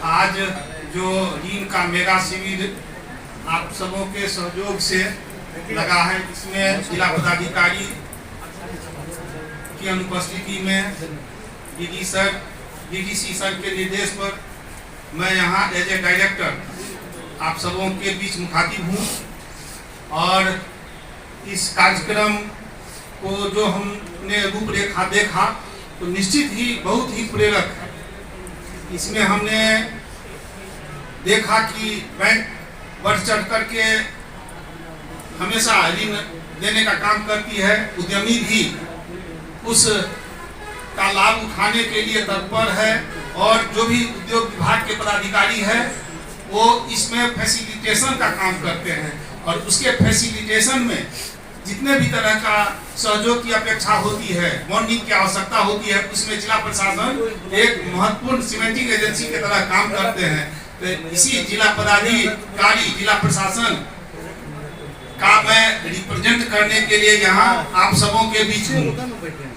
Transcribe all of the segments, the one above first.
आज जो ऋण का मेगा शिविर आप सबों के सहयोग से लगा है, इसमें जिला पदाधिकारी की अनुपस्थिति में डीडीसी सर के निर्देश पर मैं यहाँ एज ए डायरेक्टर आप सबों के बीच मुखातिब हूँ। और इस कार्यक्रम को जो हमने रूपरेखा देखा तो निश्चित ही बहुत ही प्रेरक है। इसमें हमने देखा कि बैंक बढ़ चढ़ करके हमेशा ऋण देने का काम करती है, उद्यमी भी उस का लाभ उठाने के लिए तत्पर है और जो भी उद्योग विभाग के पदाधिकारी है वो इसमें फैसिलिटेशन का काम करते हैं और उसके फैसिलिटेशन में जितने भी तरह का सहयोग की अपेक्षा होती है, बॉन्डिंग की आवश्यकता होती है, उसमें जिला प्रशासन एक महत्वपूर्ण सीमेंटिंग एजेंसी की तरह काम करते हैं। तो इसी जिला पदाधिकारी जिला प्रशासन का मैं रिप्रेजेंट करने के लिए यहाँ आप सबों के बीच हूँ।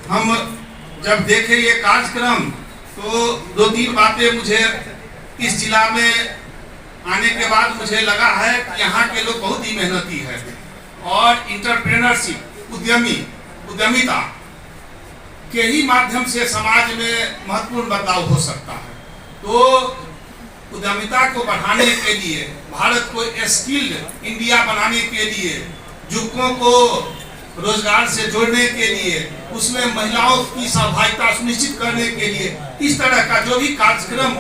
हम जब देखे ये कार्यक्रम तो दो तीन बातें मुझे इस जिला में आने के बाद मुझे लगा है कि यहाँ के लोग बहुत ही मेहनती है और इंटरप्रेन्योरशिप उद्यमिता के ही माध्यम से समाज में महत्वपूर्ण बदलाव हो सकता है। तो उद्यमिता को बढ़ाने के लिए, भारत को स्किल्ड इंडिया बनाने के लिए, युवकों को रोजगार से जोड़ने के लिए, उसमें महिलाओं की सहभागिता सुनिश्चित करने के लिए इस तरह का जो भी कार्यक्रम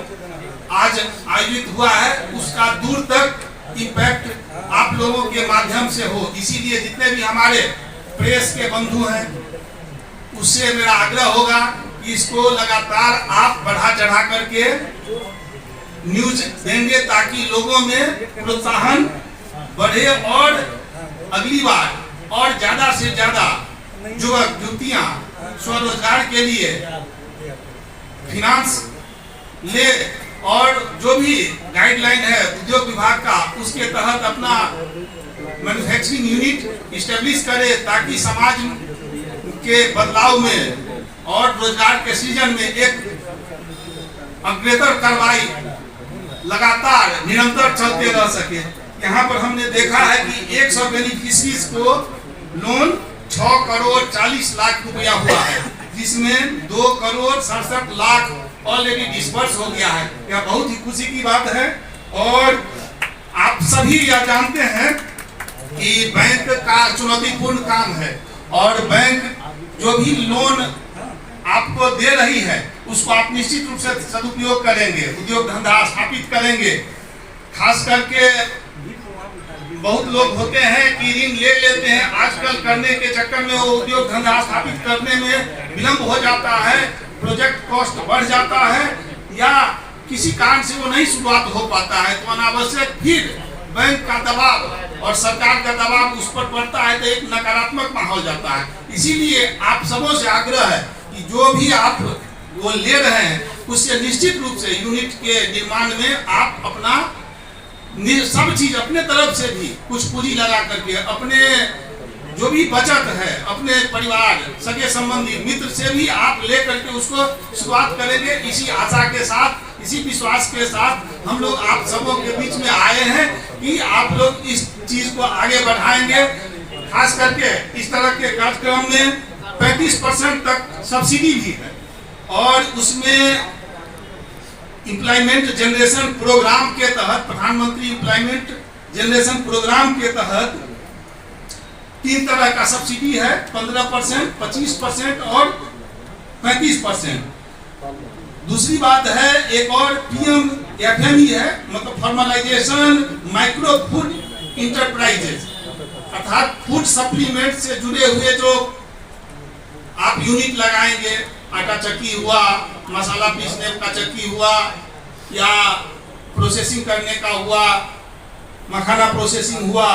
आज आयोजित हुआ है उसका दूर तक इम्पैक्ट आप लोगों के माध्यम से हो। इसीलिए जितने भी हमारे प्रेस के बंधु हैं उससे मेरा आग्रह होगा कि इसको लगातार आप बढ़ा चढ़ा करके न्यूज देंगे ताकि लोगों में प्रोत्साहन बढ़े और अगली बार और ज्यादा से ज्यादा युवक युवतियां स्वरोजगार के लिए फाइनेंस ले और जो भी गाइडलाइन है उद्योग विभाग का उसके तहत अपना मैन्युफैक्चरिंग यूनिट इस्टेब्लिश करे ताकि समाज के बदलाव में और रोजगार के सीजन में एक अग्रतर कार्रवाई लगातार निरंतर चलते रह सके। यहाँ पर हमने देखा है कि 100 बेनिफिशरीज को लोन 6 करोड़ 40 लाख रुपया हुआ है, जिसमें 2 करोड़ 67 लाख ऑलरेडी डिस्बर्स हो गया है। यह बहुत ही खुशी की बात है। और आप सभी यह जानते हैं कि बैंक का चुनौतीपूर्ण काम है और बैंक जो भी लोन आपको दे रही है उसको आप निश्चित रूप से सदुपयोग करेंगे, उद्योग धंधा स्थापित करेंगे। खास करके बहुत लोग होते हैं कि ऋण ले लेते हैं, आजकल करने के चक्कर में वो उद्योग धंधा स्थापित करने में विलंब हो जाता है, प्रोजेक्ट कॉस्ट बढ़ जाता है या किसी कारण से वो नहीं शुरुआत हो पाता है तो अनावश्यक फिर बैंक का दबाव और सरकार का दबाव उस पर पड़ता है तो एक नकारात्मक माहौल जाता है। इसीलिए आप सबों से आग्रह है कि जो भी आप वो ले रहे हैं उससे निश्चित रूप से यूनिट के निर्माण में आप अपना सब चीज अपने तरफ से भी कुछ पूंजी लगा करके अपने जो भी बचत है अपने परिवार सगे संबंधी मित्र से भी आप ले करके उसको शुरुआत करेंगे। इसी आशा के साथ, इसी विश्वास के साथ हम लोग आप सबों के बीच में आए हैं कि आप लोग इस चीज को आगे बढ़ाएंगे। खास करके इस तरह के कार्यक्रम में 35% तक सब्सिडी भी है और उसमें एम्प्लॉयमेंट जनरेशन प्रोग्राम के तहत, प्रधानमंत्री एम्प्लॉयमेंट जनरेशन प्रोग्राम के तहत 3 तरह का सब्सिडी है, 15%, 25% और 35%। दूसरी बात है एक और PMFME है, मतलब फॉर्मलाइजेशन माइक्रो फूड इंटरप्राइजेज, अर्थात फूड सप्लीमेंट से जुड़े हुए जो आप यूनिट लगाएंगे, आटा चक्की हुआ, मसाला पीसने का चक्की हुआ या प्रोसेसिंग करने का हुआ, मखाना प्रोसेसिंग हुआ,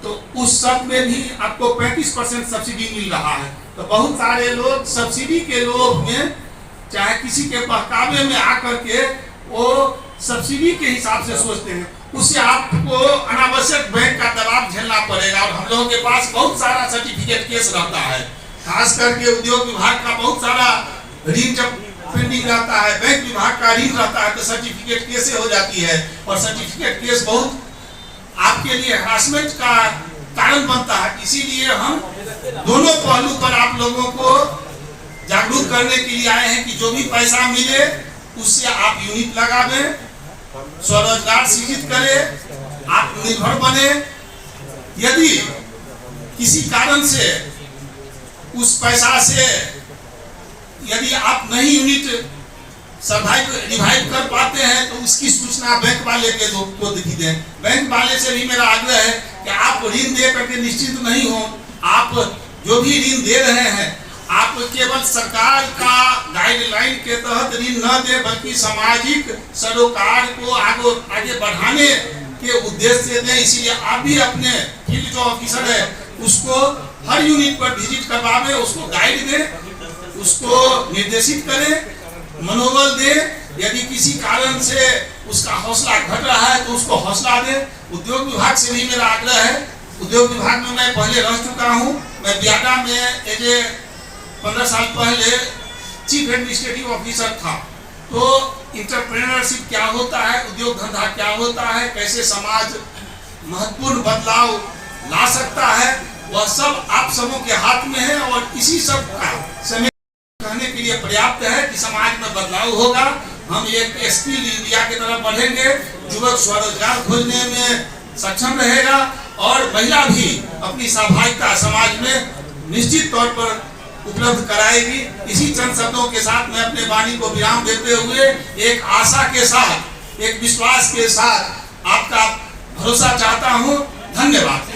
तो उस सब में भी आपको 35% सब्सिडी मिल रहा है। तो बहुत सारे लोग सब्सिडी के लोभ में चाहे किसी के बहकावे में आकर के वो सब्सिडी के हिसाब से सोचते हैं, उससे आपको अनावश्यक बैंक का दबाव झेलना पड़ेगा। और हम लोगों के पास बहुत सारा सर्टिफिकेट केस रहता है, खास करके उद्योग विभाग का बहुत सारा ऋण जब पेंडिंग रहता है, बैंक विभाग का ऋण रहता है, तो सर्टिफिकेट कैसे हो जाती है, और सर्टिफिकेट केस बहुत आपके लिए हरासमेंट का कारण बनता है। इसीलिए हम दोनों पहलू पर आप लोगों को जागरूक करने के लिए आए हैं कि जो भी पैसा मिले उससे आप यूनिट लगावें, स्वरोजगार सृजित करें, आत्मनिर्भर बने। यदि किसी कारण से उस पैसा से यदि आप नहीं यूनिट रिवाइव कर पाते हैं तो उसकी सूचना बैंक वाले के को दे दें। बैंक वाले से भी मेरा आग्रह है कि आप ऋण दे करके निश्चिंत नहीं हो। आप जो भी ऋण दे रहे हैं आप केवल सरकार का गाइडलाइन के तहत ऋण न दे, बल्कि सामाजिक सरोकार को आगे बढ़ाने के उद्देश्य से दें। इसीलिए आप भी अपने फील्ड जो ऑफिसर है उसको हर यूनिट पर विजिट करवावे, उसको गाइड दें, उसको निर्देशित करें, मनोबल दे। यदि किसी कारण से उसका हौसला घट रहा है तो उसको हौसला दे। उद्योग विभाग से भी मेरा आग्रह है, उद्योग विभाग में मैं पहले रह चुका हूँ। मैं बियाडा में 15 साल पहले चीफ एडमिनिस्ट्रेटिव ऑफिसर था। तो इंटरप्रेन्योरशिप क्या होता है, उद्योग धंधा क्या होता है, कैसे समाज महत्वपूर्ण बदलाव ला सकता है, वह सब आप सबों के हाथ में है। और इसी सब का समय कहने के लिए पर्याप्त है कि समाज में बदलाव होगा, हम एक स्किल इंडिया की तरफ बढ़ेंगे, युवक स्वरोजगार खोजने में सक्षम रहेगा और महिला भी अपनी सहभागिता समाज में निश्चित तौर पर उपलब्ध कराएगी। इसी चंद शब्दों के साथ मैं अपने वाणी को विराम देते हुए एक आशा के साथ, एक विश्वास के साथ आपका भरोसा चाहता हूँ। धन्यवाद।